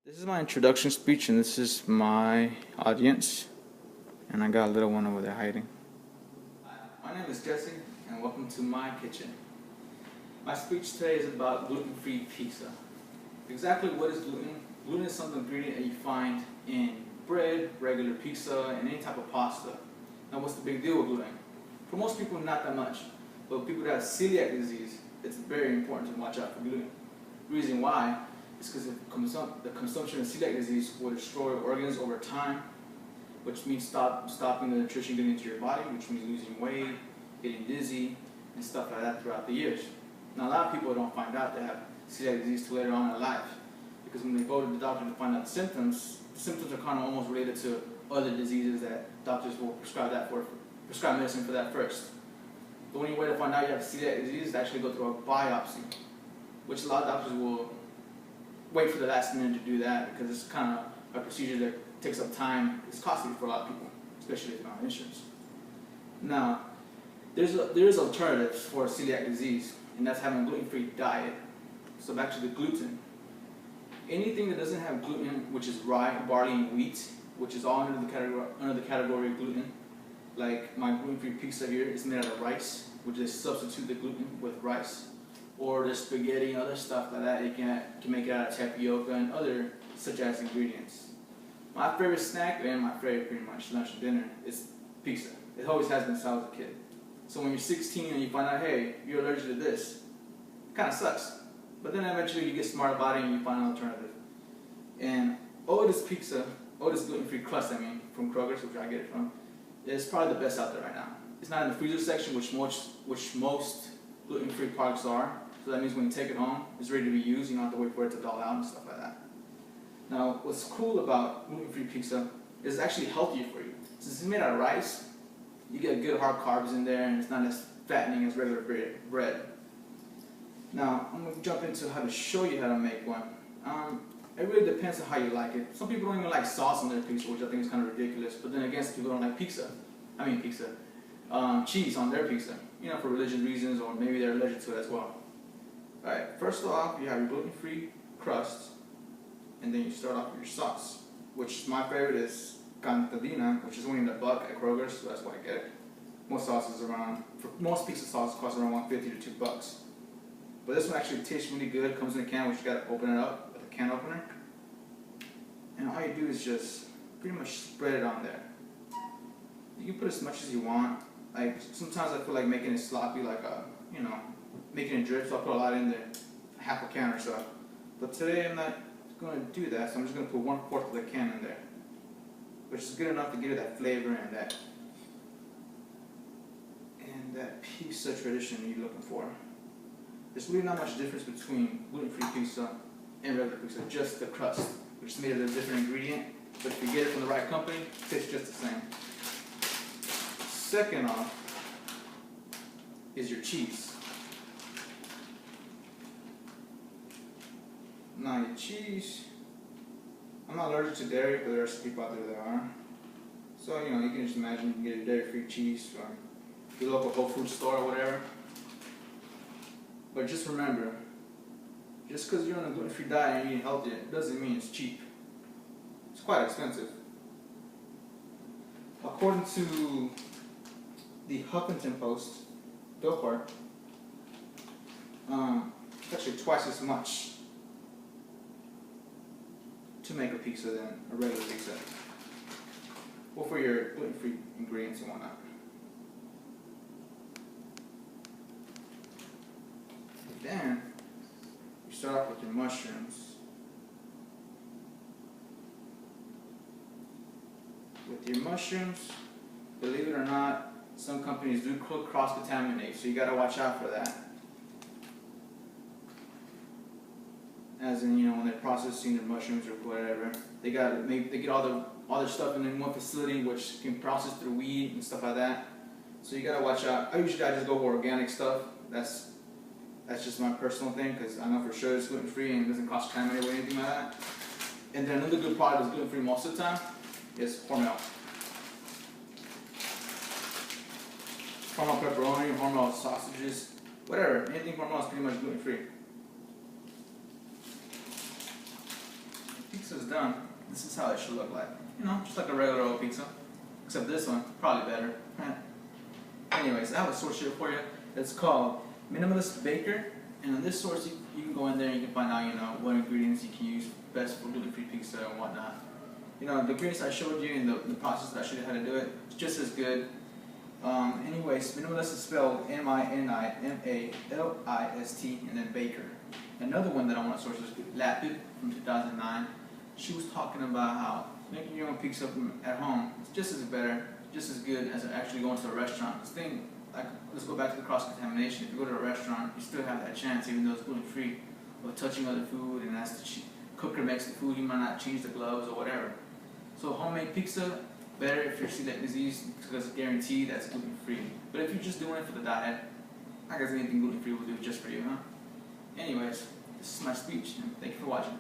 This is my introduction speech, and this is my audience. And I got a little one over there hiding. Hi, my name is Jesse, and welcome to my kitchen. My speech today is about gluten-free pizza. Exactly what is gluten? Gluten is some ingredient that you find in bread, regular pizza, and any type of pasta. Now, what's the big deal with gluten? For most people, not that much. But people that have celiac disease, it's very important to watch out for gluten. The reason why is because the consumption of celiac disease will destroy organs over time, which means stopping the nutrition getting into your body, which means losing weight, getting dizzy, and stuff like that throughout the years. Now, a lot of people don't find out they have celiac disease till later on in life, because when they go to the doctor to find out the symptoms are kind of almost related to other diseases that doctors will prescribe medicine for that first. The only way to find out you have celiac disease is to actually go through a biopsy, which a lot of doctors will wait for the last minute to do that because it's kind of a procedure that takes up time. It's costly for a lot of people, especially if they're on insurance. Now, there's alternatives for celiac disease, and that's having a gluten-free diet. So back to the gluten. Anything that doesn't have gluten, which is rye, barley, and wheat, which is all under the category of gluten. Like my gluten-free pizza here is made out of rice, which they substitute the gluten with rice. Or the spaghetti and other stuff like that, you can make it out of tapioca and other such as ingredients. My favorite snack and my favorite pretty much lunch and dinner is pizza. It always has been since I was a kid. So when you're 16 and you find out, hey, you're allergic to this, it kind of sucks. But then eventually you get smart about it and you find an alternative. And Otis gluten-free crust, from Kroger's, which I get it from, is probably the best out there right now. It's not in the freezer section, which most gluten-free products are. So that means when you take it home, it's ready to be used. You don't have to wait for it to thaw out and stuff like that. Now, what's cool about gluten-free pizza is it's actually healthier for you. Since it's made out of rice, you get good hard carbs in there, and it's not as fattening as regular bread. Now, I'm going to jump into how to show you how to make one. It really depends on how you like it. Some people don't even like sauce on their pizza, which I think is kind of ridiculous. But then again, some people don't like cheese on their pizza, for religious reasons, or maybe they're allergic to it as well. Alright, first off, you have your gluten-free crust, and then you start off with your sauce, which my favorite is Cano, which is only in $1 at Kroger's, so that's why I get it. Most pizza sauces cost around $1.50 to $2. But this one actually tastes really good, comes in a can, which you gotta open it up with a can opener. And all you do is just pretty much spread it on there. You can put as much as you want. Like, sometimes I feel like making it sloppy, making it drip, so I'll put a lot in there, half a can or so. But today I'm not going to do that, so I'm just going to put 1/4 of the can in there, which is good enough to give it that flavor and that pizza tradition you're looking for. There's really not much difference between gluten-free pizza and regular pizza, just the crust, which is made of a different ingredient. But if you get it from the right company, it tastes just the same. Second off is your cheese. Now your cheese, I'm not allergic to dairy, but there are some people out there that are. So, you can just imagine you can get a dairy-free cheese from your local Whole Foods store or whatever. But just remember, just because you're on a gluten-free diet and you're eating healthy, it doesn't mean it's cheap. It's quite expensive. According to the Huffington Post, Billboard, it's actually twice as much to make a pizza than a regular pizza. Well, for your gluten-free ingredients and whatnot. Then you start off with your mushrooms. With your mushrooms, believe it or not, some companies do cross-contaminate, so you gotta watch out for that. As in, when they're processing their mushrooms or whatever, they get all their stuff in one facility, which can process through weed and stuff like that. So you gotta watch out. I just go for organic stuff. That's just my personal thing, because I know for sure it's gluten-free and it doesn't cross-contaminate or anything like that. And then another good product that's gluten-free most of the time is Hormel. Hormel pepperoni, Hormel sausages, whatever. Anything Hormel is pretty much gluten-free. Pizza's done, this is how it should look like. You know, just like a regular old pizza. Except this one, probably better. Anyways, I have a source here for you. It's called Minimalist Baker. And on this source, you can go in there and you can find out, you know, what ingredients you can use best for gluten-free pizza and whatnot. You know, the ingredients I showed you and the process that I showed you how to do it, it's just as good. Anyways, Minimalist is spelled Minimalist and then Baker. Another one that I want to source is Lapid from 2009. She was talking about how making your own pizza at home is just as better, just as good as actually going to a restaurant. This thing, like, let's go back to the cross-contamination. If you go to a restaurant, you still have that chance, even though it's gluten-free, of touching other food, and as the cooker makes the food, you might not change the gloves or whatever. So homemade pizza, better if you're celiac disease, because it's guaranteed that's gluten-free. But if you're just doing it for the diet, I guess anything gluten-free will do just for you, huh? Anyways, this is my speech, and thank you for watching.